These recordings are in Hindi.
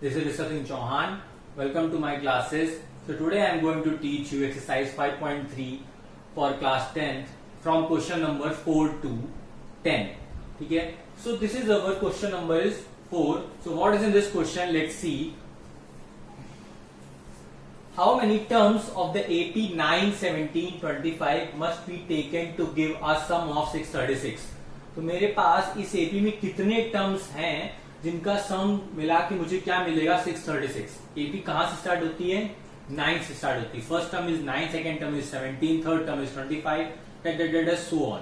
This is Mr. Singh Chauhan. Welcome to my classes. So today I am going to teach you exercise 5.3 for class 10th from question number 4 to 10. Okay. So this is our question number is 4. So what is in this question? Let's see. How many terms of the AP 9, 17, 25 must be taken to give a sum of 636? तो मेरे पास इस AP में कितने टर्म्स हैं जिनका सम मिला के मुझे क्या मिलेगा 636. AP कहां से स्टार्ट होती है 9 से स्टार्ट होती है. First term is 9, second term is 17, third term is 25, so on.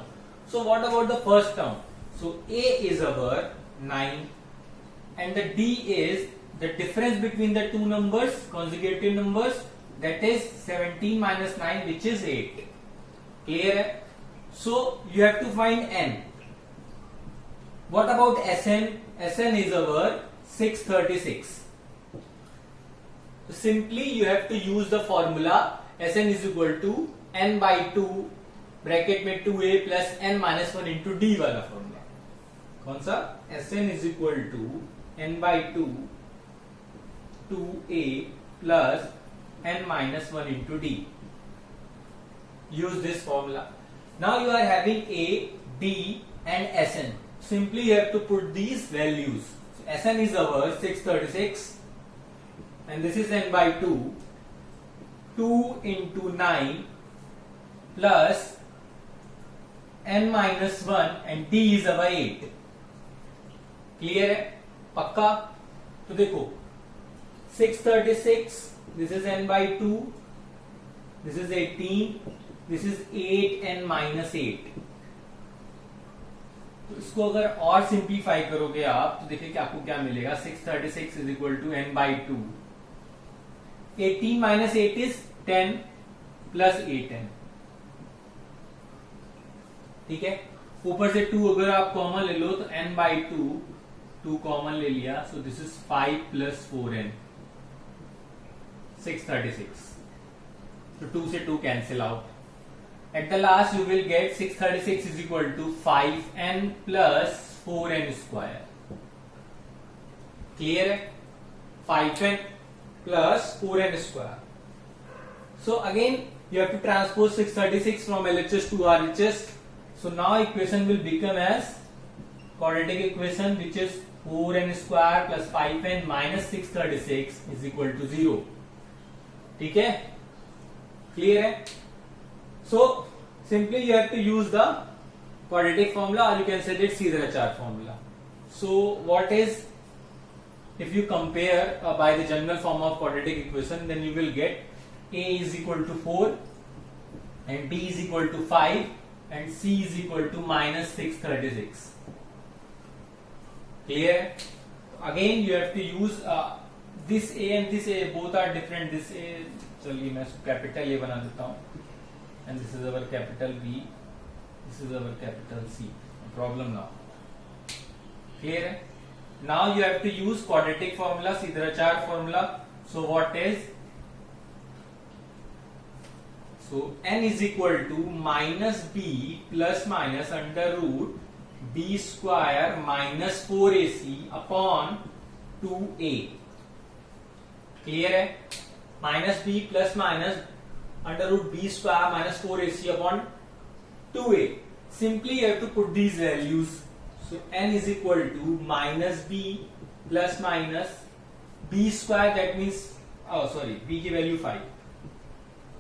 So what about the first term? So A is our 9 and the D is the difference between the two numbers, consecutive numbers, that is 17 minus 9, which is 8. Clear है? So you have to find n. What about Sn? Sn is our 636. So simply you have to use the formula Sn is equal to n by 2 bracket में 2a plus n minus 1 into d वाला फॉर्मूला. कौन सा? Sn is equal to n by 2 2a plus n minus 1 into d. Use this formula. Now you are having a, d and Sn. Simply you have to put these values. So Sn is our 636 and this is n by 2. 2 into 9 plus n minus 1 and d is our 8. Clear है? पक्का? तो देखो 636, this is n by 2, this is 18, this is 8 n minus 8. तो इसको अगर और सिंप्लीफाई करोगे आप तो देखिए कि आपको क्या मिलेगा 636 is equal to n by 2. 18 minus 8 is 10 plus 8n. ठीक है. ऊपर से 2 अगर आप कॉमन ले लो तो n by 2 कॉमन ले लिया. सो दिस इज 5 plus 4n 636. तो 2 से 2 cancel out. At the last you will get 636 is equal to 5n plus 4n square. Clear है? 5n plus 4n square. So again you have to transpose 636 from LHS to RHS. So now equation will become as quadratic equation which is 4n square plus 5n minus 636 is equal to 0. ठीक है? Clear है? So simply you have to use the quadratic formula or you can say it Seidel-Achar formula. So what is, if you compare by the general form of quadratic equation, then you will get a is equal to 4 and b is equal to 5 and c is equal to minus 636. Clear? Again you have to use this a and this a, both are different. This a, चलिए मैं कैपिटल a बना देता हूँ and this is our capital B, this is our capital C. No problem now. Clear है? Now you have to use quadratic formula, Seidel-Achar formula. So what is? So n is equal to minus b plus minus under root b square minus 4ac upon 2a. Clear है? Minus b plus minus under root b square minus 4ac upon 2a. Simply you have to put these values. So n is equal to minus b plus minus b square, that means b की value 5.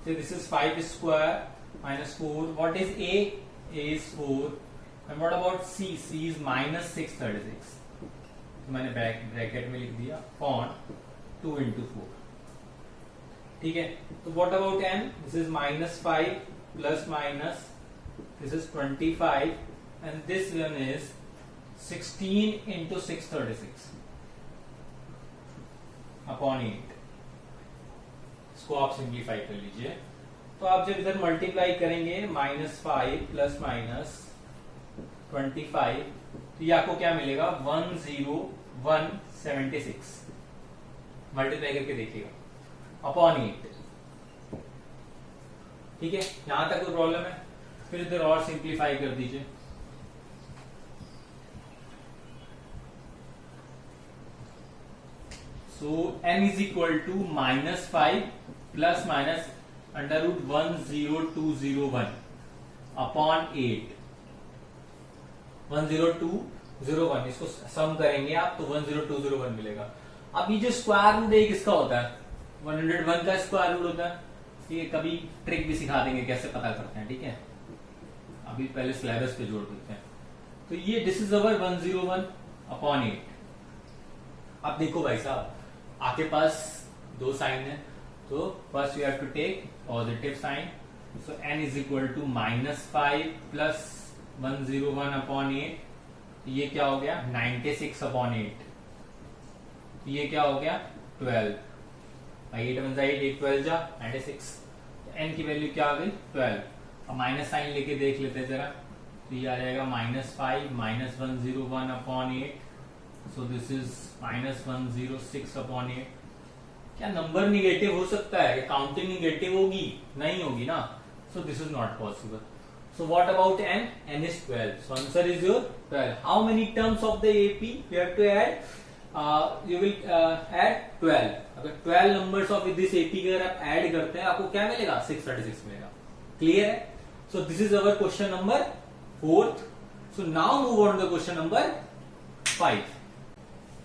So this is 5 square minus 4. What is a? A is 4. And what about c? C is minus 636. तो मैंने ब्रैकेट में लिख दिया upon 2 into 4. ठीक है. तो what about n? This is minus 5 plus minus, this is 25 and this one is 16 into 636 upon 8. इसको आप सिंप्लीफाई कर लीजिए. तो आप जब इधर मल्टीप्लाई करेंगे minus 5 plus minus 25 तो ये आपको क्या मिलेगा 10176. मल्टीप्लाई करके देखिएगा अपॉन 8. ठीक है. यहां तक कोई प्रॉब्लम है? फिर इधर और सिंप्लीफाई कर दीजिए. So n is equal to -5 plus minus under root 10201 upon 8. 10201 इसको सम करेंगे आप तो 10201 मिलेगा. अब ये जो स्क्वायर रूट है किसका होता है? 101 का स्क्वायर रूट होता है. ये कभी ट्रिक भी सिखा देंगे कैसे पता करते हैं, ठीक है. अभी पहले सिलेबस पे जोड़ देते हैं. तो ये दिस इज अवर 101 अपॉन 8. अब देखो भाई साहब, आपके पास दो साइन है, तो first you have to take positive sign. So n is equal to -5 plus 101 upon 8. ये क्या हो गया? 96 अपॉन 8. ये क्या हो गया? 12. 8 वन 8, 8 12 जा 96. तो n की वैल्यू क्या आ गई? 12. अब माइनस साइन लेके देख लेते हैं जरा. तो ये आ जाएगा -5 minus 101 upon 8. So this is -106 upon 8. क्या नंबर निगेटिव हो सकता है? काउंटिंग निगेटिव होगी? नहीं होगी ना. सो this is not possible. So what about n? n is 12. So answer is your 12. How many terms of the AP you have to add? You will add 12. अगर 12 numbers of this AP अगर आप add करते हैं आपको क्या मिलेगा? 636 मिलेगा. Clear है? So this is our question number 4th. So now move on to the question number 5.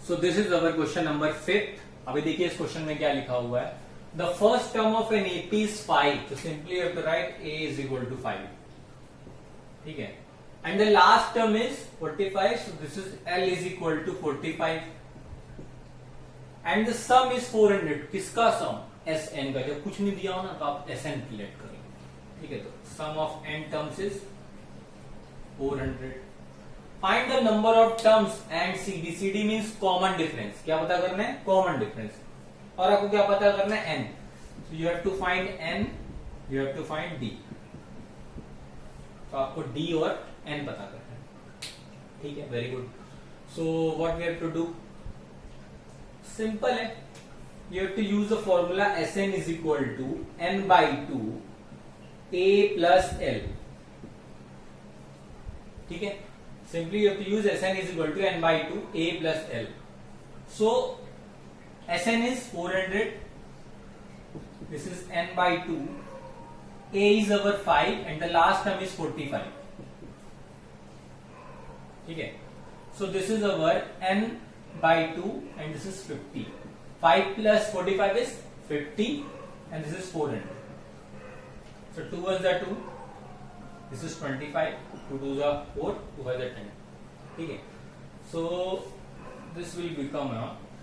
So this is our question number 5th. अभी देखिए इस क्वेश्चन में क्या लिखा हुआ है. The first term of an AP is 5. So simply you have to write A is equal to 5. ठीक है. And the last term is 45. So this is L is equal to 45. And the sum is 400. किसका सम? Sn का. जब कुछ नहीं दिया हो ना तो आप Sn लेट करेंगे. ठीक है. तो sum of n terms is 400. Find the number of terms and CD. CD means common difference. क्या पता करना है? Common difference. और आपको क्या पता करना है? n. So you have to find n, you have to find d. तो आपको D और N पता करना है. ठीक है. Very good. So what we have to do? Simple है. You have to use the formula Sn is equal to n by 2 A plus L. ठीक है. Simply you have to use Sn is equal to n by 2 A plus L. So Sn is 400. This is n by 2. A is our 5 and the last term is 45. ठीक है. So this is our n by 2 and this is 50. 5 plus 45 is 50 and this is 400. So 2 ones are 2. This is 25. 2 2s are 4. 2 5s are 10. ठीक है. So this will become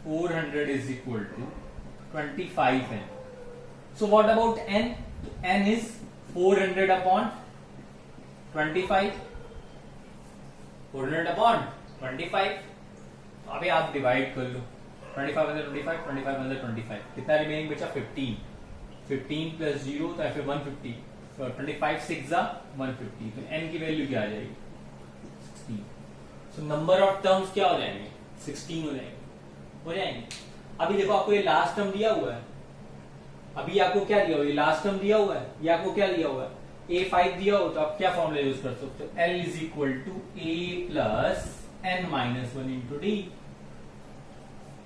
400 is equal to 25n. So what about n? n is 400 upon 25. 400 upon 25. अभी आप डिवाइड कर लो. 25 अंदर 25, 25 अंदर 25. कितना रिमेनिंग बचा? 15. 15 प्लस 0 तो फिर 150. 25 6 जा 150. तो n की वैल्यू क्या आ जाएगी? 16. सो नंबर ऑफ टर्म्स क्या हो जाएंगे? 16 हो जाएंगे. अभी देखो आपको ये लास्ट टर्म दिया हुआ है. अभी आपको क्या दिया हुआ है? लास्ट टर्म दिया हुआ है. ये आपको क्या दिया हुआ है? A5 दिया हो तो आप क्या फॉर्मूला यूज कर सकते हो? L is equal to A plus n minus 1 into d.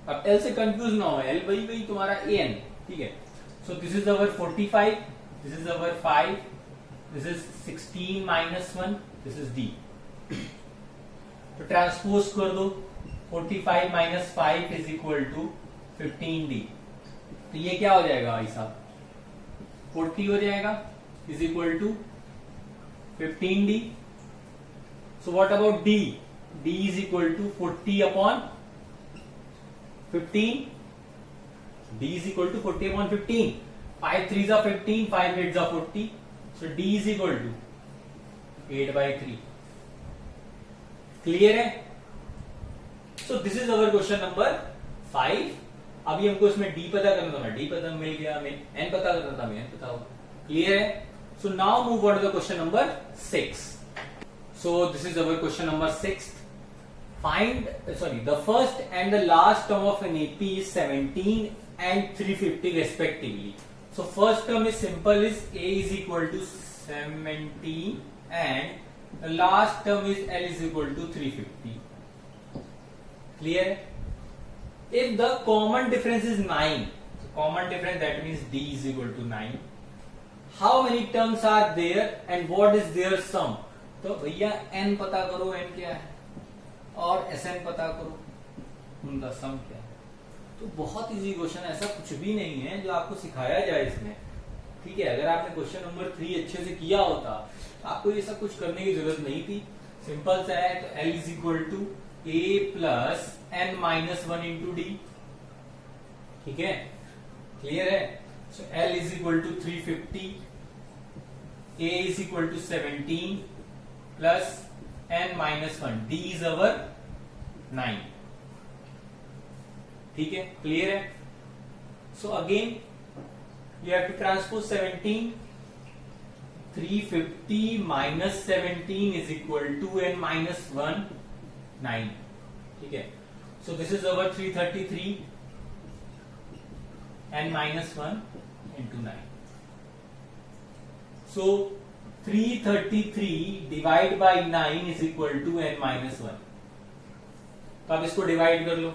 अब L से कंफ्यूज ना हो. L वही तुम्हारा an. ठीक है. So this is our 45. This is our 5. This is 16 minus 1. This is D. तो ट्रांसपोज कर दो. 45 minus 5 is equal to 15D. तो ये क्या हो जाएगा भाई साहब? 40 हो जाएगा is equal to 15D. So what about D? D is equal to 40 upon 15. D is equal to 40 upon 15. 5 3s are 15, 5 8s are 40. So D is equal to 8 by 3. Clear है? So this is our question number 5. अभी हमको इसमें D पता करना था. D पता मिल गया. हमें N पता करना था. हमें N पता होगा. Clear है? So now move on to the question number 6. So this is our question number 6. The first and the last term of an AP is 17 and 350 respectively. So first term is simple, is A is equal to 17 and the last term is L is equal to 350. Clear? If the common difference is 9, so common difference, that means d is equal to 9. How many terms are there and what is their sum? तो भैया n पता करो, n क्या है, और Sn पता करो, उनका सम क्या है. तो बहुत इजी क्वेश्चन, ऐसा कुछ भी नहीं है जो आपको सिखाया जाए इसमें. ठीक है, अगर आपने क्वेश्चन नंबर 3 अच्छे से किया होता तो आपको ये सब कुछ करने की जरूरत नहीं थी. सिंपल सा है. तो L is equal to a plus n minus 1 into d. ठीक है, क्लियर है. So L is equal to 350, a is equal to 17 plus n minus 1, d is our 9. ठीक है, क्लियर है. So again you have to transpose 17. 350 minus 17 is equal to n minus 1, 9. ठीक है, so this is our 333 n minus 1 into 9. So 333 divide by 9 is equal to n minus 1. तो आप इसको डिवाइड कर लो.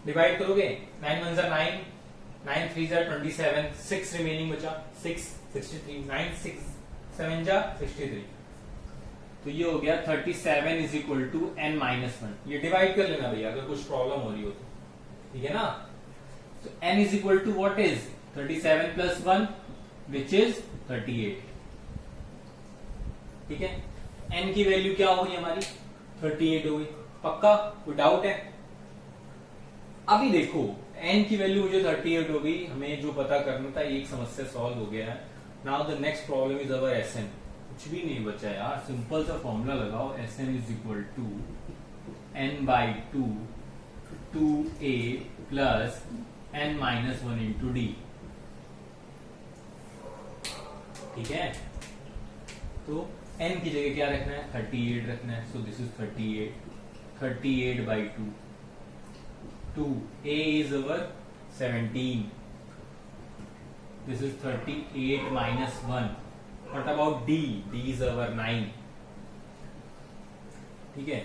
डिवाइड करोगे, 9 1 9, 9 3 जा 27, 6 रिमेनिंग बचा, 6 63, 9 6 7 जा 63. तो ये हो गया 37 is equal to n minus 1. ये डिवाइड कर लेना भैया अगर कुछ प्रॉब्लम हो रही हो तो. ठीक है ना. तो n is equal to what is 37 plus 1 which is 38. ठीक है, n की वैल्यू क्या होगी हमारी 38 होगी. पक्का, कोई डाउट है? अभी देखो n की वैल्यू मुझे 38 हो गई, हमें जो पता करना था एक समस्या सॉल्व हो गया है. Now the next problem is our Sn. कुछ भी नहीं बचा यार, सिंपल सा फॉर्मूला लगाओ. Sn is equal to n by 2 2a plus n minus 1 into d. ठीक है, तो n की जगह क्या रखना है 38 रखना है. So this is 38 by 2, a is over 17. This is 38 minus 1. What about d? d is over 9. ठीक है,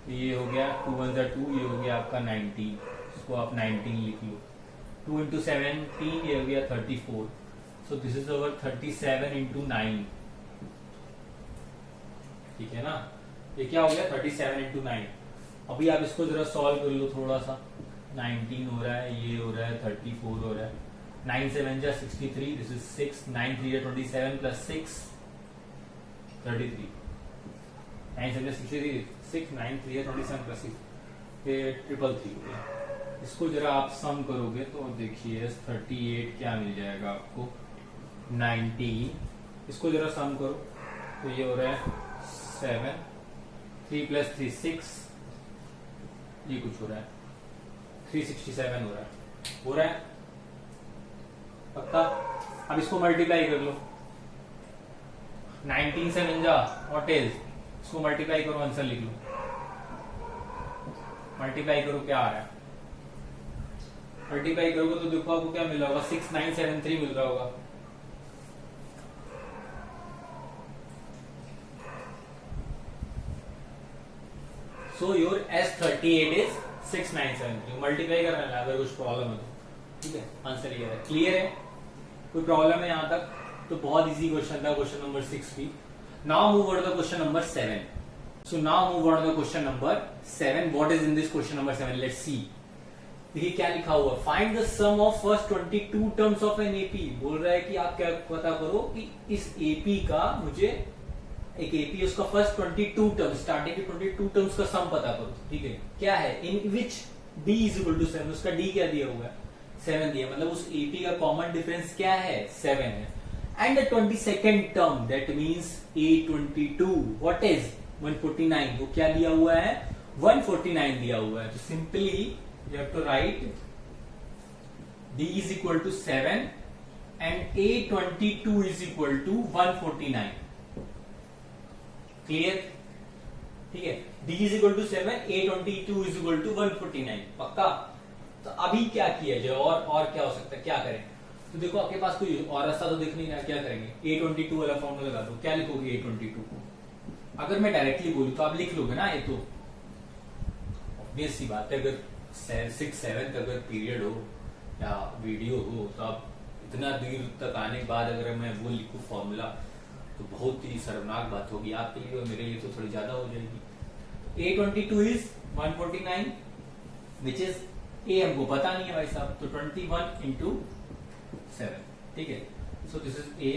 तो ये हो गया 2 1 2, ये हो गया आपका 19. इसको आप 19 लिख लो. 2 into 17 ये हो गया 34. So this is over 37 into 9. ठीक है ना, ये क्या हो गया 37 into 9. अभी आप इसको जरा सॉल्व कर लो थोड़ा सा. 19 हो रहा है, ये हो रहा है 34 हो रहा है. 9 7 जा 63, दिस इज 6. 9 3 जा 27 प्लस 6 33. 9 7 जा 63, 6 9 3 जा 27 प्लस 6, ये 333 हो गया. इसको जरा आप सम करोगे तो देखिए 38 क्या मिल जाएगा आपको 19. इसको जरा सम करो तो ये हो रहा है 7, 3 प्लस 3 6, ये कुछ हो रहा है 367 हो रहा है. पक्का. अब इसको मल्टीप्लाई कर लो. 19 से जा व्हाट इज, इसको मल्टीप्लाई करो, आंसर लिख लो. मल्टीप्लाई करो, क्या आ रहा है. मल्टीप्लाई करोगे तो देखो आपको क्या मिल रहा होगा 6973 मिल रहा होगा. So your S38 is 6973. Multiply करना है अगर कुछ प्रॉब्लम है तो. ठीक है, आंसर ये है. क्लियर है, कोई प्रॉब्लम है यहां तक? तो बहुत इजी क्वेश्चन था क्वेश्चन नंबर 6 भी. Now move on to the question number 7. So now move on to the question number 7. What is in this question number 7? Let's see. देखिए क्या लिखा हुआ, find the sum of first 22 terms of an AP. बोल रहा है कि आप क्या पता करो कि इस एपी का, मुझे एक एपी उसका फर्स्ट 22 टर्म्स, स्टार्टिंग के 22 टर्म्स का सम पता करो. ठीक है, क्या है, इन विच d इज इक्वल टू 7. उसका d क्या दिया हुआ है 7 दिया, मतलब उस एपी का कॉमन डिफरेंस क्या है 7 है. And the 22nd term that means a22 what is 149. वो क्या दिया हुआ है 149 दिया हुआ है. तो simply you have to write d is equal to 7 and a22 is equal to 149. Clear. ठीक है, d is equal to 7, a22 is equal to 149. पक्का. तो अभी क्या किया जाए, और क्या हो सकता है, क्या करें? तो देखो आपके पास कोई और रास्ता तो दिख नहीं रहा. क्या करेंगे, a22 वाला फॉर्मूला लगा दो. क्या लिखोगे a22 को? अगर मैं डायरेक्टली बोलूं तो आप लिख लोगे ना, ये तो ऑब्वियस सी बात है, अगर 6-7 अगर पीरियड हो या वीडियो हो तो आप इतना दूर तक आने के बाद अगर मैं वो लिखूं फॉर्मूला तो बहुत ही शर्मनाक बात होगी आपके लिए और मेरे लिए तो थोड़ी ज्यादा हो जाएगी। A22 is 149 which is A हमको पता नहीं है भाई साहब, तो 21 into 7, ठीक है। सो दिस इज A,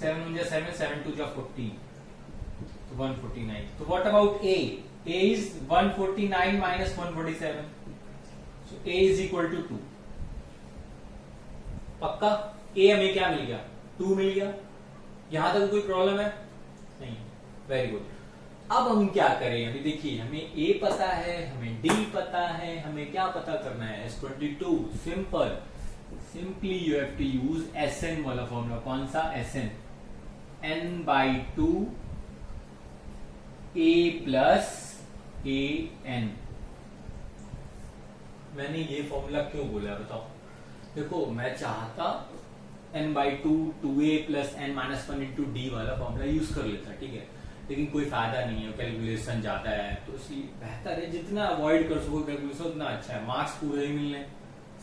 7 7 7 2 14, तो 149। तो what about A? A is 149 minus 147, so A is equal to 2। पक्का A हमें क्या मिल गया? 2 मिल गया। यहां तक कोई प्रॉब्लम है? नहीं। Very good. अब हम क्या करें? अभी देखिए, हमें A पता है, हमें D पता है, हमें क्या पता करना है? S22 simple, simply you have to use SN वाला फॉर्मूला। कौन सा? SN, n/2 A plus AN। मैंने ये फॉर्मूला क्यों बोला बताओ? देखो, मैं चाहता n/2 2A plus n-1 into D वाला फॉर्मूला यूज कर लेता, ठीक है, लेकिन कोई फायदा नहीं है, कैलकुलेशन ज्यादा है, तो इसलिए बेहतर है जितना अवॉइड कर सको कैलकुलेशन उतना अच्छा है। मार्क्स पूरे ही मिलने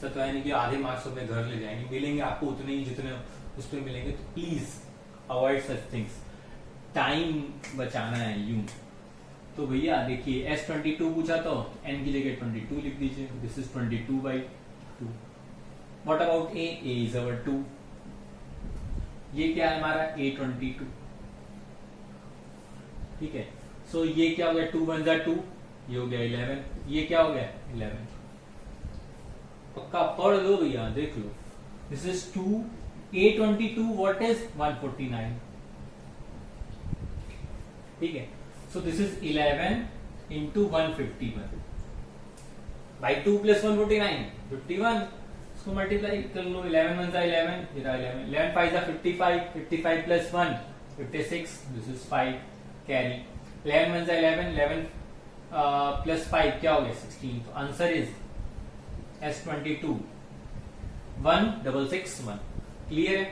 से तो है नहीं कि आधे मार्क्स अपने घर ले जाएंगे, मिलेंगे आपको उतने ही जितने उस पर मिलेंगे। तो please avoid such things, time बचाना है यूं। तो भैया देखिए, S22 पूछा तो n की जगह 22 लिख दीजिए, this is 22/2। What about A? A is our 2। ये क्या है हमारा? A22, ठीक है। सो ये क्या हो गया? 2 1 2, ये हो गया 11, ये क्या हो गया? 11। पक्का पढ़ लो भैया, देख लो। This is 2, A22 what is 149, ठीक है। So this is 11 into 151 by 2 plus 149 51, इसको मल्टीप्लाई कर लो। 11 1 11, ये रहा 11, 11 5 55, 55 plus 1 56, this is 5 carry. 11 1 11, 11 plus 5 क्या हो गया? 16। तो आंसर इज S22 1661। क्लियर है?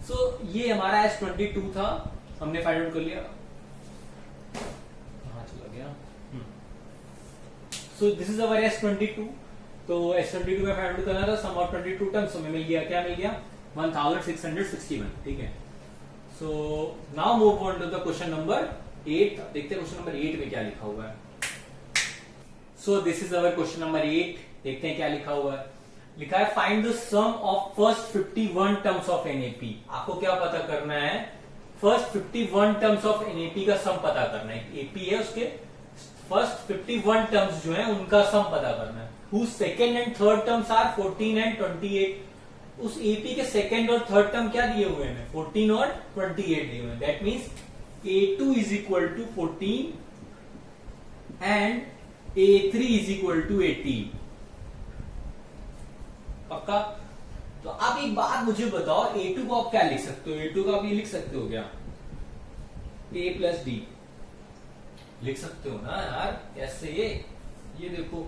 सो ये हमारा S22 था, हमने फाइंड आउट कर लिया। सो दिस इज अवर S22। तो S22 में फाइंड आउट करना था सम ऑफ 22 टर्म्स, हमें मिल गया, क्या मिल गया? 1661, ठीक है। So now move on to the question number 8। देखते हैं क्वेश्चन नंबर 8 में क्या लिखा हुआ है। So this is our question number 8। देखते हैं क्या लिखा हुआ है। लिखा है find the sum of first 51 terms of NAP। आपको क्या पता करना है? फर्स्ट 51 टर्म्स ऑफ NAP का सम पता करना है। AP है, उसके फर्स्ट 51 टर्म्स जो है उनका सम पता करना है। whose second and third terms are 14 and 28। उस AP के सेकंड और थर्ड टर्म क्या दिए हुए हैं? 14 और 28 दिए हुए हैं। That means A2 is equal to 14 and A3 is equal to 18। पक्का? तो आप एक बात मुझे बताओ, A2 को आप क्या लिख सकते हो? A2 को आप ये लिख सकते हो क्या? A plus D लिख सकते हो ना यार? कैसे? ये देखो,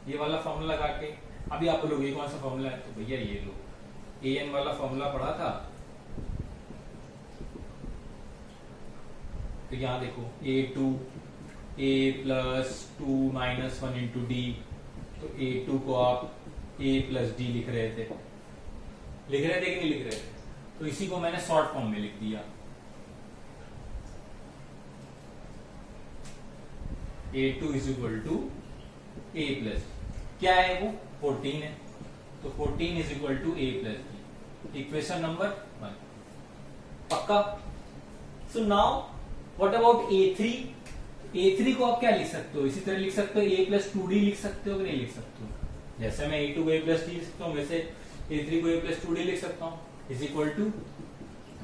ये वाला फॉर्मूला लगा के। अभी आप लोग ये कौन सा फॉर्मूला है? तो भैया ये लो, AN वाला फॉर्मूला पढ़ा था, तो यहां देखो A2 A plus 2 minus 1 into D। तो A2 को आप A plus D लिख रहे थे कि नहीं लिख रहे थे? तो इसी को मैंने शॉर्ट फॉर्म में लिख दिया। A2 is equal to A plus, क्या है वो? 14 है, तो 14 is equal to A plus B। Equation number 1। पक्का? So now what about A3? A3 को आप क्या लिख सकते हो? इसी तरह लिख सकते हो, A plus 2D लिख सकते हो कि नहीं लिख सकते हो? जैसे मैं A2 को A plus D लिख सकता हूँ, वैसे A3 को A plus 2D लिख सकता हूँ, is equal to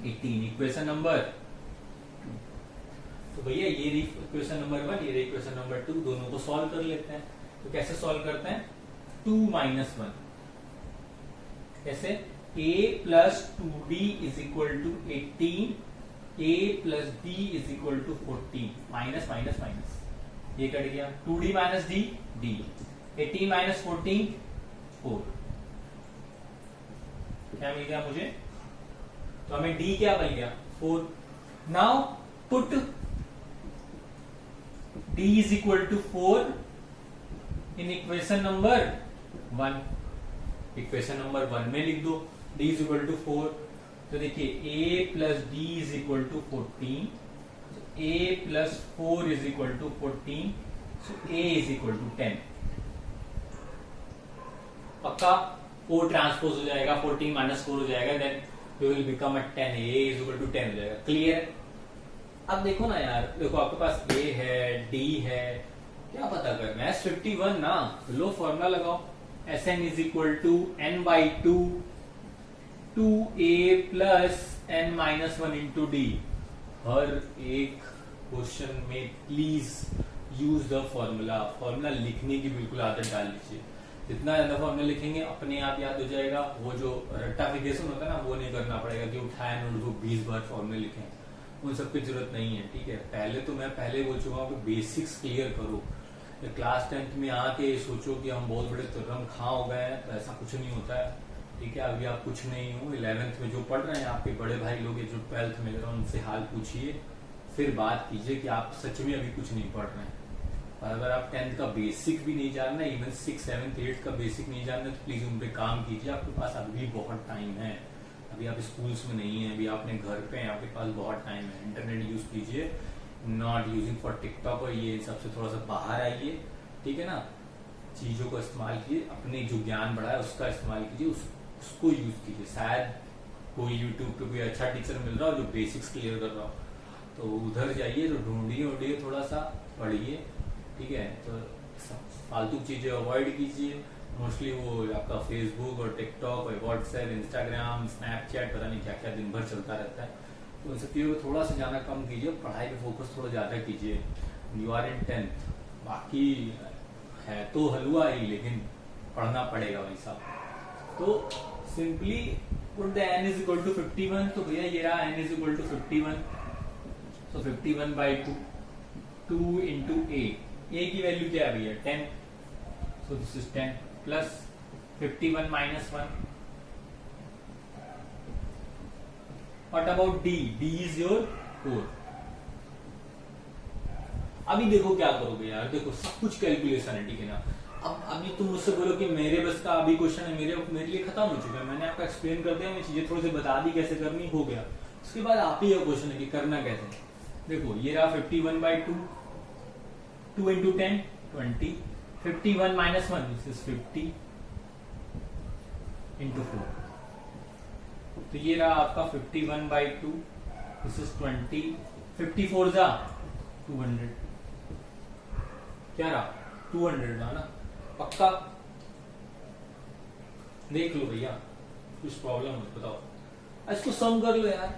18। Equation number 2। तो भैया ये रही इक्वेशन नंबर 1, ये रही इक्वेशन नंबर 2, दोनों को सॉल्व कर लेते हैं। तो कैसे सॉल्व करते हैं? 2 minus 1 कैसे? A plus 2D is equal to 18, A plus D is equal to 14। Minus minus minus, ये कट गया। 2D minus D, D। 18 minus 14, 4। क्या मिल गया मुझे? तो हमें D क्या मिल गया? 4। Now put d is equal to 4 in equation number 1, equation number 1 में लिख दो d इज इक्वल टू 4। तो देखिए a plus d is equal to 14, a plus 4 is equal to 14, so a is equal to 10। पक्का 4 ट्रांसपोज हो जाएगा, 14 माइनस 4 हो जाएगा, then you will become a 10, a is equal to 10 हो जाएगा। क्लियर? अब देखो ना यार, देखो आपके पास a है, d है, क्या पता करना है? 51 ना, लो फॉर्मूला लगाओ, Sn is equal to n by 2 2a plus n minus 1 into d. हर एक क्वेश्चन में please use the formula, formula लिखने की बिल्कुल आदत डाल लीजिए। जितना ज्यादा फॉर्मूला लिखेंगे अपने आप याद हो जाएगा, वो जो रट्टाफिकेशन होता है ना वो नहीं करना पड़ेगा कि उठाए नोट को 20 बार फॉर्मूले लिखें, उन सब की जरूरत नहीं है। ठीक है, मैं पहले बोल चुका हूँ कि बेसिक्स क्लियर करो। क्लास 10th में आके सोचो कि हम बहुत बड़े तुर्रम खां हो गए हैं, तो ऐसा कुछ नहीं होता है। ठीक है, अभी आप कुछ नहीं हो। 11th में जो पढ़ रहे हैं आपके बड़े भाई लोग, जो 12th में उनसे हाल पूछिए, फिर बात कीजिए कि आप सच में अभी कुछ नहीं पढ़ रहे हैं। और अगर आप 10th का बेसिक भी नहीं जानना, इवन 6, 7, 8 का बेसिक नहीं जानना, तो प्लीज उन पे काम कीजिए। आपके पास अभी बहुत टाइम है, अभी आप स्कूल्स में नहीं है, अभी आपने घर पे हैं, आपके पास बहुत टाइम है। इंटरनेट यूज कीजिए, नॉट यूजिंग फॉर टिकटॉक और ये सबसे थोड़ा सा बाहर आइए। ठीक है ना, चीजों को इस्तेमाल कीजिए, अपने जो ज्ञान बढ़ा है उसका इस्तेमाल कीजिए, उसको यूज कीजिए। शायद कोई यूट्यूब पे कोई अच्छा टीचर मिल रहा हो जो बेसिक्स क्लियर कर रहा हो, तो उधर जाइए, तो ढूंढिए थोड़ा सा पढ़िए। ठीक है, तो फालतू चीजें अवॉइड कीजिए। मोस्टली वो आपका फेसबुक और टिकटॉक और व्हाट्सएप, इंस्टाग्राम, स्नैपचैट, पता नहीं क्या क्या दिन भर चलता रहता है, तो उन सब चीजों को थोड़ा सा जाना कम कीजिए, पढ़ाई पे फोकस थोड़ा ज्यादा कीजिए। यू आर इन 10th, बाकी है तो हलवा ही, लेकिन पढ़ना पड़ेगा भाई साहब। तो simply put the n is equal to 51, तो भैया ये रहा n is equal to 51, so 51 by 2 into a की वैल्यू क्या है भैया 10, so this is 10 plus 51 minus 1। What about d? d is your 4। अभी देखो क्या करोगे यार, देखो सब कुछ कैलकुलेशन है। ठीक है ना, अब अभी तुम मुझसे बोलो कि मेरे बस का अभी क्वेश्चन है, मेरे लिए खत्म हो चुका है, मैंने आपको एक्सप्लेन कर दिया, मैं चीजें थोड़ी सी बता दी कैसे करनी, हो गया। उसके बाद आप ही का क्वेश्चन है कि करना कैसे। देखो ये रहा 51 by 2, 2 into 10 20, 51 minus 1 this is 50 into 4। तो ये रहा आपका 51 बाई 2, दिस इज 20, 54 जा 200, क्या रहा 200 रहा ना। पक्का देख लो भैया, कुछ प्रॉब्लम हो बताओ। इसको सम कर लो यार,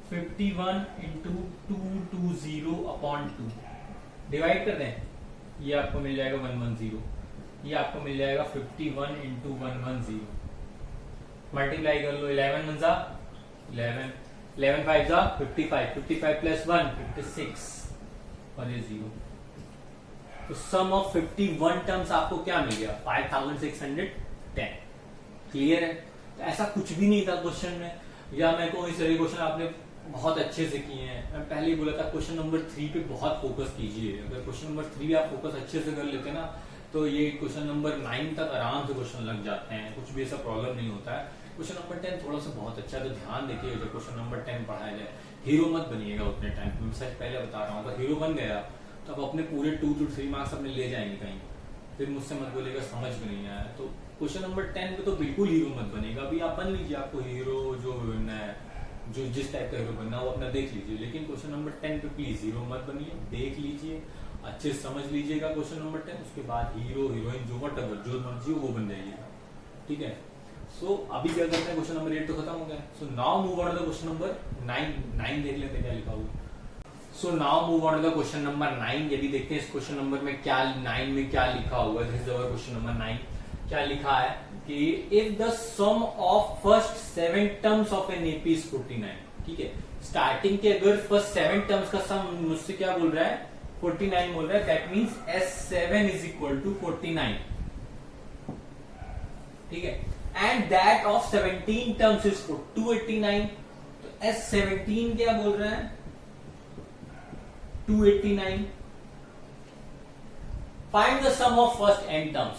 51 इंटू 220 अपॉन 2 डिवाइड कर दें, ये आपको मिल जाएगा 110, ये आपको मिल जाएगा 51 इंटू 110। मल्टीप्लाई कर लो, 11 1 जा 11, 11 5 जा 55, 55 प्लस 1 56 और ये 0। तो सम ऑफ 51 टर्म्स आपको क्या मिल गया 5610। क्लियर है? तो ऐसा कुछ भी नहीं था क्वेश्चन में, या मैं कहूँ इस क्वेश्चन आपने बहुत अच्छे से किए हैं। मैं पहले ही बोला था क्वेश्चन नंबर 3 पे बहुत फोकस कीजिए। अगर क्वेश्चन नंबर 3 आप फोकस अच्छे से कर लेते ना, तो ये क्वेश्चन नंबर 9 तक आराम से क्वेश्चन लग जाते हैं, कुछ भी ऐसा प्रॉब्लम नहीं होता है। क्वेश्चन नंबर 10 थोड़ा सा बहुत अच्छा, तो ध्यान देखिए जब क्वेश्चन नंबर 10 पढ़ाया जाए। हीरो मत बनिएगा उतने टाइम, मैं सच पहले बता रहा हूँ। अगर हीरो बन गया तो अब अपने पूरे 2 to 3 मार्क्स अपने ले जाएंगे कहीं, फिर मुझसे मत बोलेगा समझ में नहीं आया। तो क्वेश्चन नंबर 10 पे तो बिल्कुल हीरो मत बनेगा। अभी आप बन लीजिए, आपको हीरो जो बनना है, जो जिस टाइप का हीरो बनना है वो अपना देख लीजिए, लेकिन क्वेश्चन नंबर 10 पे प्लीज हीरो मत बनिए, देख लीजिए, अच्छे से समझ लीजिएगा क्वेश्चन नंबर 10। उसके बाद हीरो हीरोइन जो वट जो मर्जी हो वो बन जाइएगा। ठीक है, सो अभी क्या करते हैं, क्वेश्चन नंबर 8 तो खत्म हो गया। So now move on to the question number 9 देख लेते हैं क्या लिखा हुआ। So now move on to the question number 9। यदि देखते हैं इस क्वेश्चन नंबर में क्या 9 में क्या लिखा हुआ है। This is our question number 9। क्या लिखा है कि if the sum of first 7 terms of an AP is 49। ठीक है, स्टार्टिंग के अगर फर्स्ट 7 टर्म्स का सम मुझसे क्या बोल रहा है 49 बोल रहा है, that means S7 is equal to 49। ठीक है, and that of 17 terms is 289। तो S17 क्या बोल रहा है 289, find the sum of first n terms,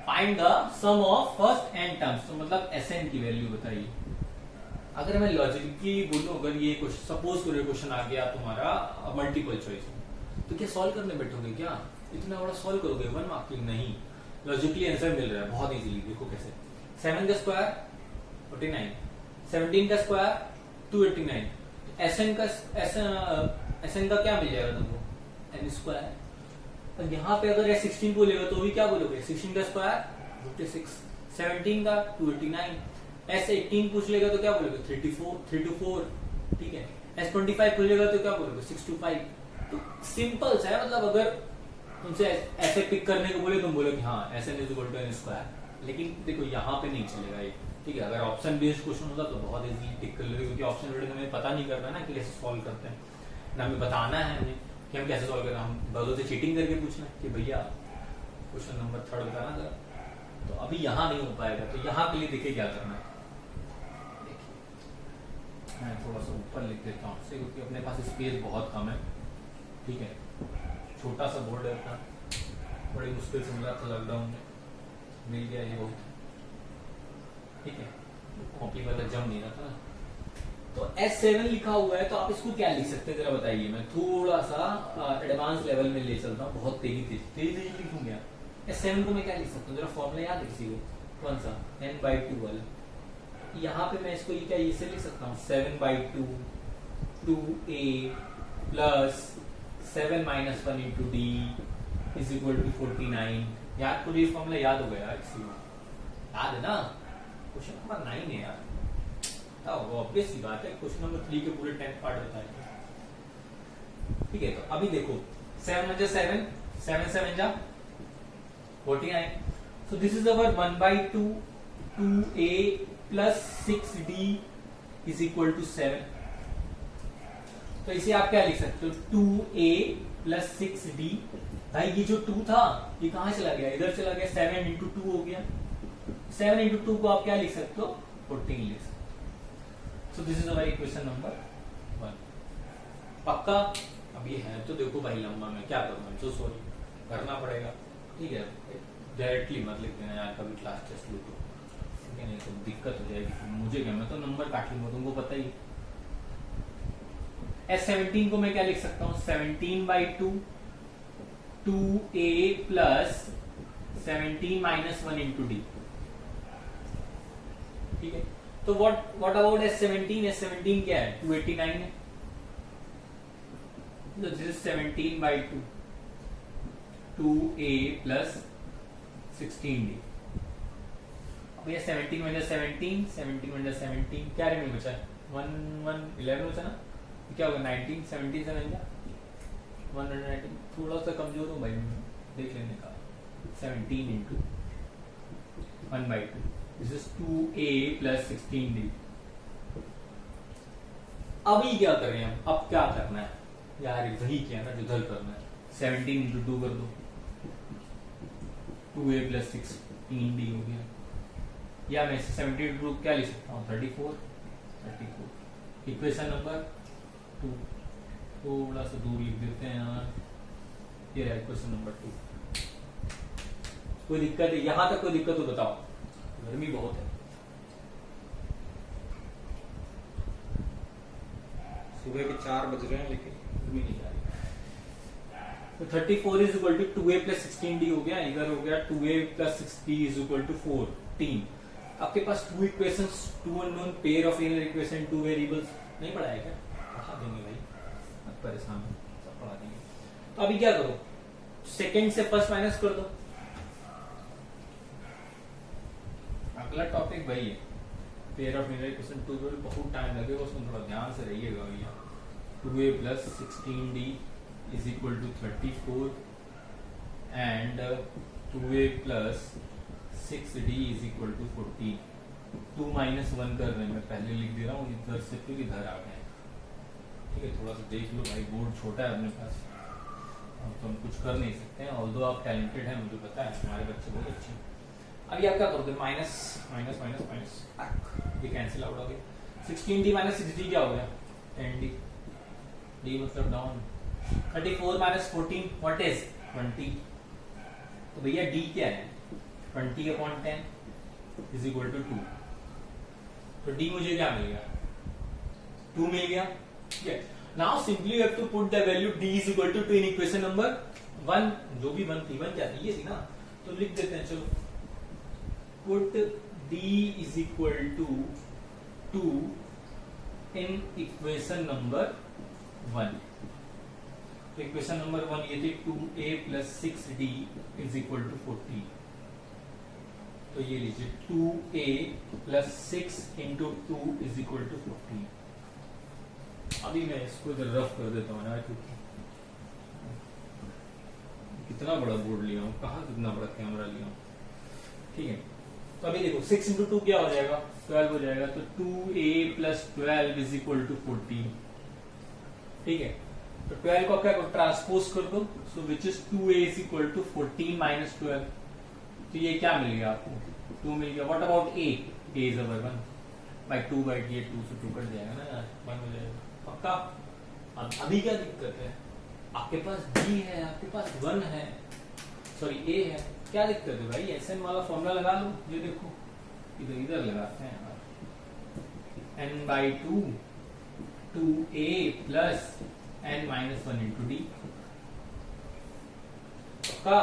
find the sum of first n terms, तो मतलब Sn की वैल्यू बताइए। अगर मैं लॉजिकली बोलूं, अगर ये क्वेश्चन सपोज करो क्वेश्चन आ गया तुम्हारा मल्टीपल चॉइस में, तो क्या सॉल्व करने बैठोगे क्या? इतना बड़ा सॉल्व करोगे 1 मार्क की? नहीं, लॉजिकली आंसर मिल रहा है बहुत इजीली। देखो कैसे, 7 का स्क्वायर 49, 17 का स्क्वायर 289, Sn का क्या मिल जाएगा तुमको? n square. और यहाँ पे अगर 16 को लेगा तो भी क्या बोलोगे? 16 का स्क्वायर 56, 17 का 289, S18 पूछ लेगा तो क्या बोलोगे? 324, ठीक है। S25 पूछ लेगा तो क्या बोलोगे? 625। तो सिंपल सा है, मतलब अगर तुमसे ऐसे पिक करने को बोले तुम बोलो कि हाँ Sn is equal to n square, लेकिन देखो यहाँ पे नहीं चलेगा ये, ठीक है। अगर ऑप्शन बेस्ड क्वेश्चन होता तो बहुत इजीली टिक कर लोगे, क्योंकि ऑप्शन बेस्ड हमें पता नहीं करना ना कि कैसे सॉल्व करते हैं, ना हमें बताना है हमें कि हम कैसे सॉल्व कर रहे हैं, हम बदल से चीटिंग करके पूछना कि भैया क्वेश्चन नंबर 3 बताना जरा। तो अभी यहाँ नहीं हो पाएगा, तो यहाँ के लिए देखिए क्या करना है। देखिए मैं थोड़ा सा ऊपर लिख देता हूँ, क्योंकि अपने पास स्पेस बहुत कम है, ठीक है। छोटा सा बोर्ड है अपना, बड़ी मुश्किल से मिला था लॉकडाउन में, मिल गया ये बहुत, ठीक है। कॉपी वाला जम नहीं रहा था ना। तो S7 लिखा हुआ है, तो आप इसको क्या लिख सकते हैं जरा बताइए। मैं थोड़ा सा एडवांस लेवल में ले चलता हूँ, बहुत तेजी लिखूंगा। S7 को मैं क्या लिख सकता हूँ जरा? फॉर्मूला याद है किसी को? कौन सा? n/2 वाला। यहाँ पे मैं इसको ये क्या इसे लिख सकता हूँ? 7/2 2a plus 7 - 1 into d is equal to 49। याद पूरी फॉर्मूला याद हो गया किसी को? याद है ना? क्वेश्चन नंबर 9 है यार, ऑब्वियस सी बात है। क्वेश्चन नंबर 3 के पूरे 10 पार्ट बताएंगे, ठीक है। तो अभी देखो 7 × 7 7 7 जा 49, so this is our 1/2 2a plus 6d is equal to 7। तो इसे आप क्या लिख सकते हो? 2a plus 6d। भाई ये जो 2 था ये कहां चला गया? इधर चला गया, 7 × 2 हो गया। 7 × 2 को आप क्या लिख सकते हो? 14 लिख सकते हो। सो this is our equation number 1। पक्का? अब ये है तो देखो भाई लंबा, मैं क्या करूँ, सो सॉरी, करना पड़ेगा, ठीक है। डायरेक्टली मत लिख देना यार, कभी क्लास टेस्ट लो तो, ठीक है, नहीं तो दिक्कत हो जाएगी मुझे। क्या, मैं तो नंबर काट लूंगा, तुमको पता ही। S17 को मैं क्या लिख सकता हूँ? 17/2 2a प्लस 17 - 1 into d, ठीक है। तो व्हाट अबाउट S17? S17 क्या है? 289 है। तो this is 17/2 2a plus 16d। अब ये 17 में 17 17 में 17 क्या रिमेंबर बचा? 1 1 11 बचा ना? क्या होगा? 19 17 से बन 119। थोड़ा सा कमजोर हूँ भाई, देख लेने का। 17 into 1/2, this is 2a plus 16d। अभी क्या कर रहे हैं हम? अब क्या करना है यार? वही क्या ना जो उधर करना है। 17 into 2 कर दो, 2a प्लस 16d हो गया। या मैं 17 into 2 क्या लिख सकता हूँ? 34। इक्वेशन नंबर 2 थोड़ा सा दूर लिख देते हैं यार, ये है इक्वेशन नंबर 2। कोई दिक्कत है? यहां तक कोई दिक्कत हो बताओ? गर्मी बहुत है, सुबह के 4 बज रहे हैं लेकिन गर्मी नहीं जा रही। तो 34 is equal to 2a plus 16d हो गया, इधर हो गया 2a plus 6d is equal to 14। आपके पास 2 equations, 2 unknown, pair of linear equation, 2 variables नहीं पढ़ा है क्या? पढ़ा देंगे भाई, मत परेशान हो, सब पढ़ा देंगे। तो अभी क्या करो? सेकंड से फर्स्ट माइनस कर दो। अगला टॉपिक वही है, पेयर ऑफ लीनियर इक्वेशन 2। बहुत टाइम लगेगा उसमें, थोड़ा ध्यान से रहिएगा भैया। 2a plus 16d is equal to 34 and 2a plus 6d is equal to 14। 2 - 1 कर रहे हैं, मैं पहले लिख दे रहा हूँ, इधर से फिर इधर आ गए, ठीक है। थोड़ा सा देख लो भाई, बोर्ड छोटा है अपने पास, तो हम कुछ कर नहीं सकते हैं। ऑल्दो आप टैलेंटेड हैं, मुझे पता है, हमारे बच्चे बहुत अच्छे हैं। अभी आप क्या करोगे? माइनस माइनस माइनस माइनस, ये कैंसिल आउट हो गया। 16d माइनस 6d क्या हो गया? 10d, d मतलब डाउन। 34 - 14 what is? 20। तो भैया डी क्या है 20/10 इज इक्वल टू 2। तो डी मुझे क्या मिल गया 2 मिल गया। Now simply you have to put the value d is equal to 2 in equation number 1, जो भी 1 थी 1 क्या थी ये थी ना, तो लिख देते हैं चलो put d is equal to 2 in equation number 1। तो इक्वेशन नंबर 1 ये थी 2a plus 6d is equal to 14। तो ये लीजिए 2a plus 6 into 2 is equal to 14। अभी मैं इसको इधर रफ कर देता हूँ यार, क्योंकि कितना बड़ा बोर्ड लिया हूँ, कहाँ कितना बड़ा कैमरा लिया हूँ। ठीक है, तो अभी देखो 6 इंटू 2 क्या हो जाएगा 12 हो जाएगा। तो 2a plus 12 is equal to 14। ठीक है, तो 12 को क्या ट्रांसपोज कर दो, so which is 2a is equal to 14 minus 12। तो ये क्या मिल गया आपको 2 मिल गया। What about a is our 1 by 2 by ये 2 से 2 कट जाएगा ना यार, 1 हो जाएगा पक्का। अभी क्या दिक्कत है, आपके पास b है, आपके पास 1 है, सॉरी a है, क्या दिक्कत है भाई, एसएन वाला फॉर्मूला लगा लो। ये देखो इधर इधर लगाते हैं यार, n by 2 2a plus n minus 1 into d पक्का।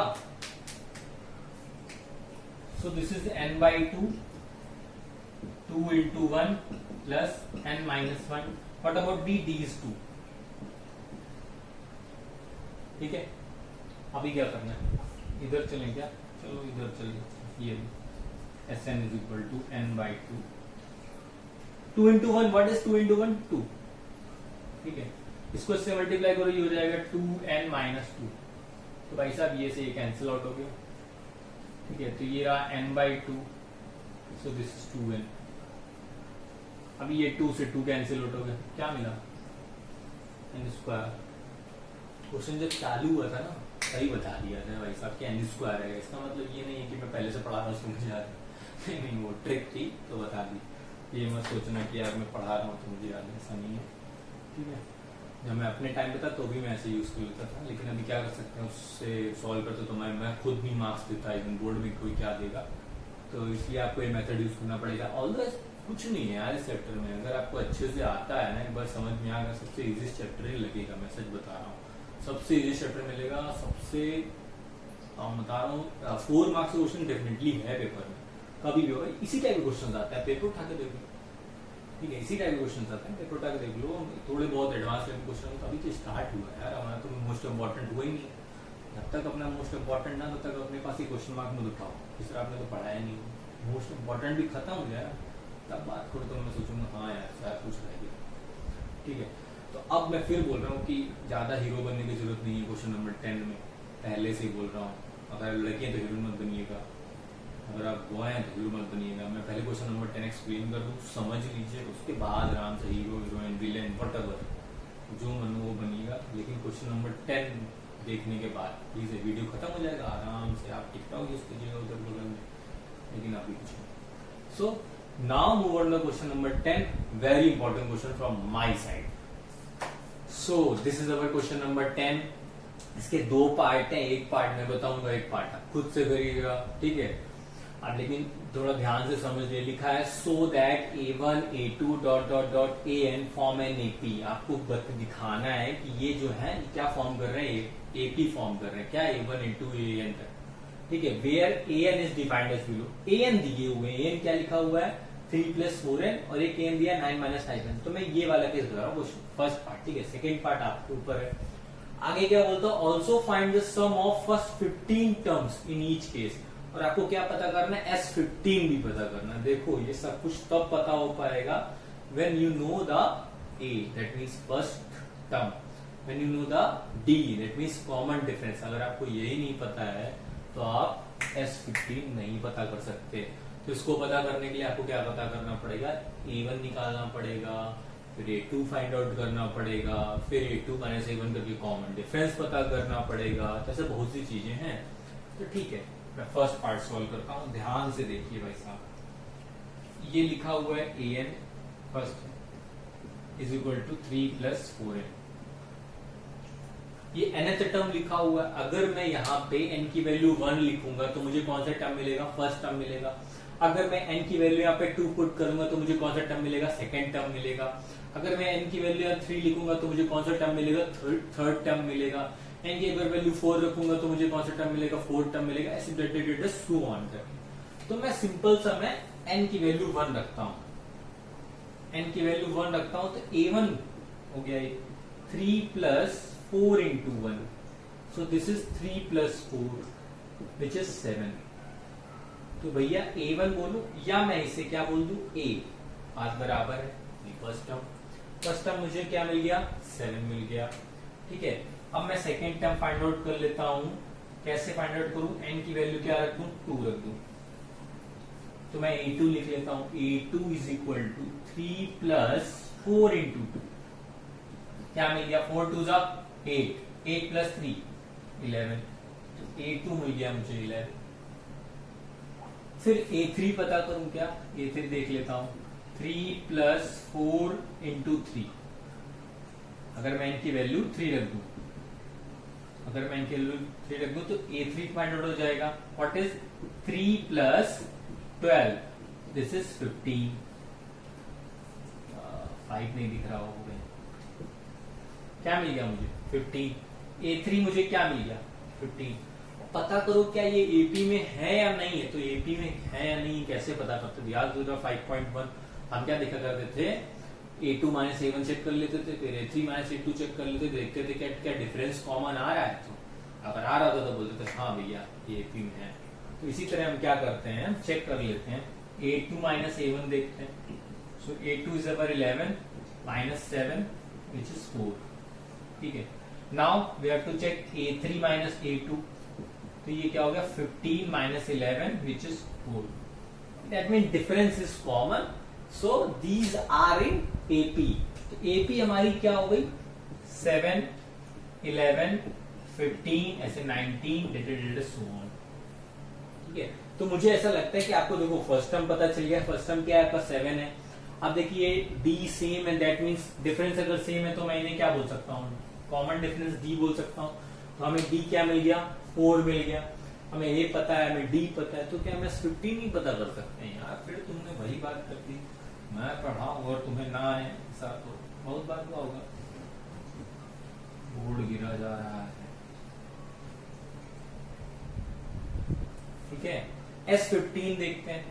So this is n by 2 2 into 1 plus n minus 1। What about d d is 2। ठीक है, अभी क्या करना है, इधर चलें क्या, चलो इधर चलिए। ये Sn is equal to n by 2 2 into 1। What is 2 into 1 2। ठीक है, इसको इससे मल्टीप्लाई करो, ये हो जाएगा 2n माइनस 2। तो भाई साहब ये से ये कैंसिल आउट हो गया। ठीक है, तो ये रहा n by 2, so this is 2n। अभी ये 2 से 2 कैंसिल आउट हो गया, क्या मिला n स्क्वायर। क्वेश्चन जब चालू हुआ था ना सही बता दिया था भाई साहब कि n स्क्वायर है। इसका मतलब ये नहीं है कि मैं पहले से पढ़ा रहा हूँ उसको मुझे याद है, नहीं वो ट्रिक थी तो बता दी। ये मत सोचना कि यार मैं पढ़ा रहा हूँ तो मुझे याद है, ऐसा नहीं है। ठीक है, जब मैं अपने टाइम पे था तो भी मैं ऐसे यूज कर लेता था, लेकिन अभी क्या कर सकते हैं उससे सॉल्व करते तो मैं खुद भी मार्क्स देता, इवन बोर्ड में कोई क्या देगा, तो इसलिए आपको ये मेथड यूज करना पड़ेगा। ऑलवेज कुछ नहीं है यार इस चैप्टर में, अगर आपको अच्छे से आता है ना, एक बार समझ में आएगा, सबसे इजी चैप्टर ही लगेगा, मैं सच बता रहा हूँ, सबसे इजी चैप्टर मिलेगा, सबसे बता रहा हूँ 4 मार्क्स क्वेश्चन डेफिनेटली है पेपर में, कभी भी होगा। इसी टाइप के क्वेश्चन आते हैं, पेपर उठा के देख लो। ठीक है, इसी टाइप के क्वेश्चन आते हैं, पेपर उठा के देख लो। थोड़े बहुत एडवांस लेवल क्वेश्चन तो अभी तो स्टार्ट हुआ है यार, हमारा तो मोस्ट इंपॉर्टेंट हुआ ही नहीं। जब तक अपना मोस्ट इंपॉर्टेंट ना, तब तक अपने पास ही क्वेश्चन मार्क मत उठाओ, तीसरा आपने तो पढ़ाया नहीं। मोस्ट इंपॉर्टेंट भी खत्म हो जाए तब बात करो तो मैं सोचूंगा हाँ यार शायद कुछ रह गया। ठीक है, तो अब मैं फिर बोल रहा हूँ कि ज्यादा हीरो बनने की जरूरत नहीं है क्वेश्चन नंबर 10 में, पहले से ही बोल रहा हूँ। अगर लड़की है तो हीरो मत बनिएगा, अगर आप बॉय हैं तो हीरो मत बनिएगा। मैं पहले क्वेश्चन नंबर 10 एक्सप्लेन कर दूँ, समझ लीजिए, उसके बाद आराम से हीरो हीरोइन विलेन व्हाटएवर जो मन हो वो बनिएगा। लेकिन क्वेश्चन नंबर 10 देखने के बाद प्लीज वीडियो खत्म हो जाएगा, आराम से आप टिकटॉक यूज कीजिएगा उधर बगल में, लेकिन अभी कुछ नहीं। सो now move on the question number 10, very important question from my side. So this is our question number 10। इसके 2 पार्ट हैं, एक पार्ट मैं बताऊंगा, एक पार्ट आप खुद से करिएगा। ठीक है, अब लेकिन थोड़ा ध्यान से समझ ले। लिखा है so that A1 A2 dot dot dot AN form an AP। आपको दिखाना है कि ये जो है क्या फॉर्म कर रहे हैं, AP फॉर्म कर रहे हैं, क्या A1 A2 AN तक। ठीक है, where AN is defined as below. AN दिए हुए हैं, AN क्या लिखा हुआ है 3 + 4n और एक AN दिया 9 - 5n। तो मैं ये वाला केस बता रहा हूँ, फर्स्ट पार्ट। ठीक है, सेकेंड पार्ट आपके ऊपर है। आगे क्या बोलता हूँ, also find the sum of first 15 terms in each case. और आपको क्या पता करना है, S15 भी पता करना है। देखो ये सब कुछ तब पता हो पाएगा when you know the A, that means first term, when you know the D, that means common difference। अगर आपको यही नहीं पता है तो आप S15 नहीं पता कर सकते। तो इसको पता करने के लिए आपको क्या पता करना पड़ेगा, A1 निकालना पड़ेगा, फिर A2 फाइंड आउट करना पड़ेगा, फिर A2 - A1 करके कॉमन डिफरेंस पता करना पड़ेगा। तो ऐसे बहुत सी चीजें हैं। तो ठीक है, मैं फर्स्ट पार्ट सॉल्व करता हूँ, ध्यान से देखिए भाई साहब। ये लिखा हुआ है AN first is equal to 3 + 4n। ये nth टर्म लिखा हुआ है, अगर मैं यहाँ पे n की वैल्यू 1 लिखूंगा तो मुझे कौन सा टर्म मिलेगा, फर्स्ट टर्म मिलेगा। अगर मैं n की वैल्यू यहाँ पे 2 पुट करूंगा तो मुझे कौन सा टर्म मिलेगा, सेकंड टर्म मिलेगा। अगर मैं n की वैल्यू 3 लिखूंगा तो मुझे कौन सा टर्म मिलेगा, थर्ड टर्म मिलेगा। n की अगर वैल्यू 4 रखूंगा तो मुझे कौन सा टर्म मिलेगा, फोर्थ टर्म मिलेगा, ऐसे डेटेड सो ऑन करके। तो मैं सिंपल सा मैं n की वैल्यू 1 रखता हूँ, n की वैल्यू 1 रखता हूँ तो a1 हो गया 3 plus 4 into 1, so this is 3 plus 4 which is 7। तो भैया a1 बोलूं या मैं इसे क्या बोल दूं, a आज बराबर है फर्स्ट टर्म मुझे क्या मिल गया, 7 मिल गया। ठीक है, अब मैं सेकेंड टर्म फाइंड आउट कर लेता हूं। कैसे फाइंड आउट करूं, n की वैल्यू क्या रख दूं, 2 रख दूं। तो मैं a2 लिख लेता हूं, a2 is equal to 3 plus 4 into 2, क्या मिल गया, 4 2 जा 8, 8 प्लस 3 11, तो a2 मिल गया मुझे 11। फिर a3 पता करूं क्या, a3 देख लेता हूं, 3 प्लस 4 इंटू 3, अगर मैं इनकी वैल्यू 3 रख दूं, अगर मैं इनकी वैल्यू 3 रख दूं तो a3 फाइंड आउट हो जाएगा। What is 3 plus 12, this is 15, 5 नहीं दिख रहा होगा, क्या मिल गया मुझे 15। a3 मुझे क्या मिल गया 15। पता करो क्या ये AP में है या नहीं है, तो AP में है या नहीं कैसे पता करते, याद होगा 5.1 हम क्या देखा करते थे, a2 माइनस a1 चेक कर लेते थे, फिर a3 माइनस a2 चेक कर लेते थे, देखते थे क्या डिफरेंस कॉमन आ रहा है। तो अगर आ रहा था तो बोलते थे हाँ भैया ये AP में है। तो इसी तरह हम क्या करते हैं, हम चेक कर लेते हैं, a2 माइनस a1 देखते हैं। So a2 is our 11 minus 7 which is 4। ठीक है, now we have to check a3 minus a2, तो ये क्या हो गया 15 minus 11 which is 4। That mean difference is common, so these are in AP। तो AP हमारी क्या हो गई 7 11 15 ऐसे 19 डेटेड सो ऑन। ठीक है, तो मुझे ऐसा लगता है कि आपको देखो फर्स्ट टर्म पता चल गया, फर्स्ट टर्म क्या है आपका 7 है। अब देखिए D सेम है, दैट मीन्स डिफरेंस अगर सेम है तो मैं इन्हें क्या बोल सकता हूँ, कॉमन डिफरेंस D बोल सकता हूँ। तो हमें D क्या मिल गया 4 मिल गया, हमें A पता है, हमें D पता है, तो क्या हमें 15 नहीं पता कर सकते हैं यार। फिर तुमने वही बात कर दी, मैं पढ़ाऊं और तुम्हें ना आए, ऐसा तो बहुत बार हुआ होगा। बोर्ड गिरा जा रहा है। ठीक है, S15 देखते हैं,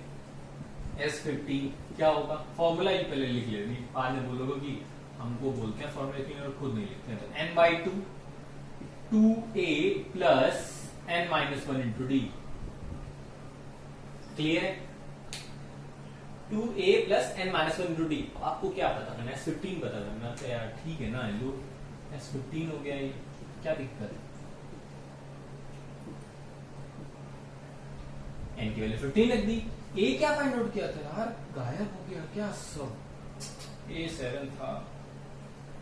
S15 क्या होगा, फॉर्मूला ही पहले लिख लेनी, बाद में बोलोगे कि हमको बोलते हैं फॉर्मूला क्लियर और खुद नहीं लिखते हैं। तो n/2 2a plus n minus 1 into D, clear है, 2a plus n minus 1 into D. आपको क्या पता करना है, S15 पता करना है। तो यार ठीक है ना, लो S15 हो गया, ये क्या दिक्कत है, n की वैल्यू 15 रख दी। a क्या फाइंड आउट किया था यार, गायब हो गया क्या सब, a 7 था,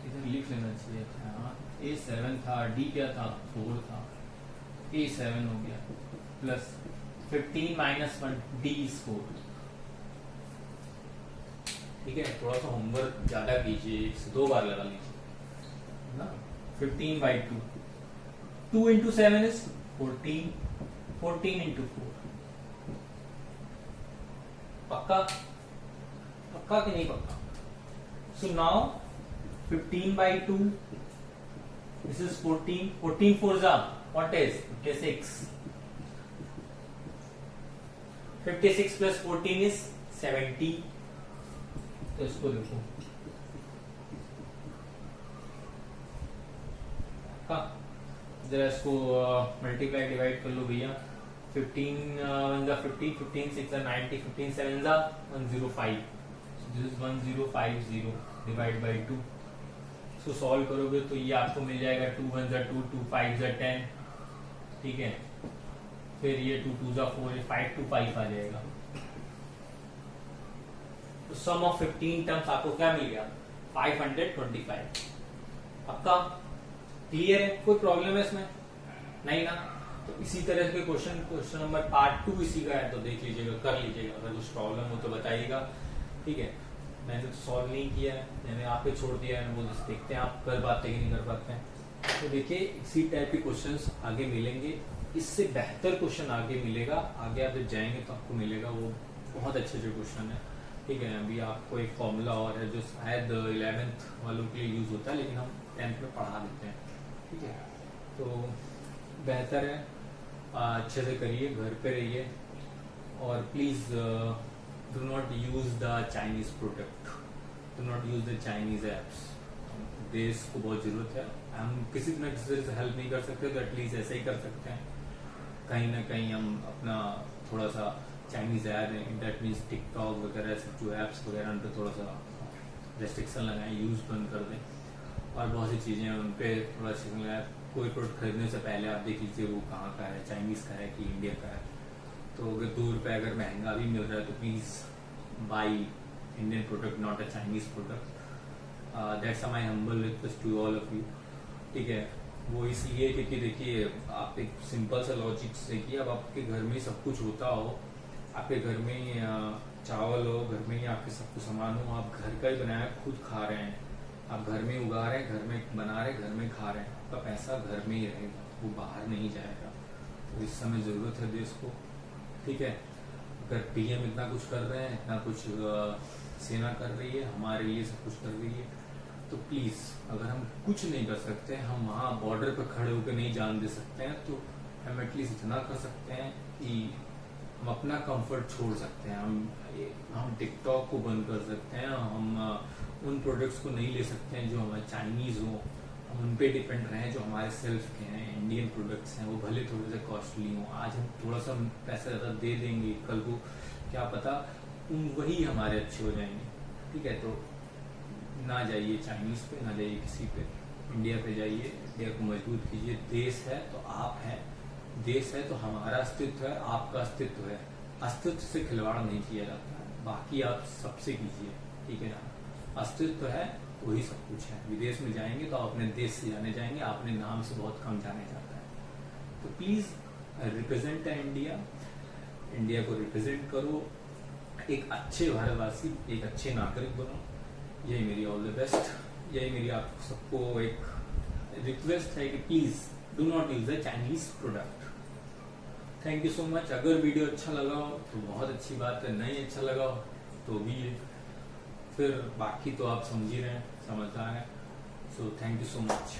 इधर लिख लेना चाहिए था, a 7 था, d क्या था 4 था, a 7 हो गया प्लस 15 माइनस 1 d इज 4। ठीक है, थोड़ा सा होमवर्क ज्यादा कीजिए, 1 से 2 बार लगा लीजिए ना। 15/2, 2 इंटू 7 इज 14, 14 इंटू 4। पक्का पक्का कि नहीं पक्का। सो नाउ 15/2, this is 14, 14 4 जा what is 56, 56 plus 14 is 70। तो इसको देखो जरा, इसको मल्टीप्लाई डिवाइड कर लो भैया। 15 1 जा 50, 15 6 जा 90, 15 7 जा 105, this is 1050 divide by 2। So solve करोगे तो ये आपको मिल जाएगा 2 1 जा 2, 2 5 जा 10। ठीक है, फिर ये 2 2 जा 4, ये 5 2 5 आ जाएगा। तो सम ऑफ 15 टर्म्स आपको क्या मिल गया 525। आपका क्लियर है, कोई प्रॉब्लम है इसमें नहीं ना। तो इसी तरह के क्वेश्चन नंबर पार्ट 2 इसी का है, तो देख लीजिएगा, कर लीजिएगा, अगर कुछ प्रॉब्लम हो तो बताइएगा। ठीक है, मैंने तो सॉल्व नहीं किया है, मैंने आप पे छोड़ दिया है, वो देखते हैं आप कर पाते कि नहीं कर पाते हैं। तो देखिए इसी टाइप के क्वेश्चंस आगे मिलेंगे, इससे बेहतर क्वेश्चन आगे मिलेगा, आगे आप जब जाएंगे तो आपको मिलेगा वो बहुत अच्छे अच्छे क्वेश्चन है। ठीक है, अभी आपको एक फॉर्मूला और है जो शायद 11th वालों के लिए यूज होता है, लेकिन हम 10th में पढ़ा देते हैं। ठीक है, तो बेहतर है अच्छे से करिए, घर पे रहिए, और please do not use the Chinese product, do not use the Chinese apps. देश को बहुत जरूरत है, हम किसी न किसी तरह से हेल्प नहीं कर सकते तो एटलीस्ट ऐसे ही कर सकते हैं, कहीं ना कहीं हम अपना थोड़ा सा चाइनीज ऐप है, दैट मीन्स टिकटॉक वगैरह सब जो ऐप्स वगैरह उन पर थोड़ा सा रेस्ट्रिक्शन लगाएं, यूज बंद कर दें, और बहुत सी चीज़ें उन पर थोड़ा रेस्ट्रिक्शन लगाएं। कोई प्रोडक्ट खरीदने से पहले आप देख लीजिए वो कहाँ का है, चाइनीज का है कि इंडिया का है। तो अगर ₹2 अगर महंगा भी मिल रहा है तो please buy Indian product, not a Chinese product. That's my humble request to all of you. ठीक है, वो इसलिए क्योंकि देखिए आप एक सिंपल सा लॉजिक देखिए, अब आपके घर में सब कुछ होता हो, आपके घर में चावल हो, घर में ही आपके सब कुछ सामान हो, आप घर का ही बनाया खुद खा रहे हैं, आप घर में उगा रहे हैं, घर में बना रहे हैं, घर में खा रहे हैं, आपका पैसा घर में ही रहेगा, वो बाहर नहीं जाएगा। तो इस समय जरूरत है देश को। ठीक है, अगर पीएम इतना कुछ कर रहे हैं, इतना कुछ सेना कर रही है, हमारे लिए सब कुछ कर रही है, तो प्लीज अगर हम कुछ नहीं कर सकते, हम वहाँ बॉर्डर पर खड़े होकर नहीं जान दे सकते हैं, तो हम एटलीस्ट इतना कर सकते हैं कि हम अपना कंफर्ट छोड़ सकते हैं, हम टिकटॉक को बंद कर सकते हैं, हम उन प्रोडक्ट्स को नहीं ले सकते हैं जो हमारे चाइनीज हो, हम उन पे डिपेंड रहें जो हमारे सेल्फ के हैं, इंडियन प्रोडक्ट्स हैं, वो भले थोड़े से कॉस्टली हों। आज हम थोड़ा सा पैसा ज़्यादा दे देंगे, कल को क्या पता वही हमारे अच्छे हो जाएंगे। ठीक है, तो ना जाइए चाइनीज पे, ना जाइए किसी पे, इंडिया पे जाइए, इंडिया को मजबूत कीजिए। देश है तो आप हैं, देश है तो हमारा अस्तित्व है, आपका अस्तित्व है, अस्तित्व से खिलवाड़ नहीं किया जाता है, बाकी आप सबसे कीजिए। ठीक है ना, अस्तित्व है वही सब कुछ है। विदेश में जाएंगे तो आप अपने देश से जाने जाएंगे, अपने नाम से बहुत कम जाने जाता है। तो प्लीज रिप्रेजेंट इंडिया, इंडिया को रिप्रेजेंट करो, एक अच्छे भारतवासी, एक अच्छे नागरिक बनो। यही मेरी ऑल द बेस्ट, यही मेरी आप सबको एक रिक्वेस्ट है कि please do not use the Chinese product. Thank you so much. अगर वीडियो अच्छा लगा हो तो बहुत अच्छी बात है, नहीं अच्छा लगा हो तो भी फिर बाकी तो आप समझ ही रहे हैं, समझदार हैं। So thank you so much.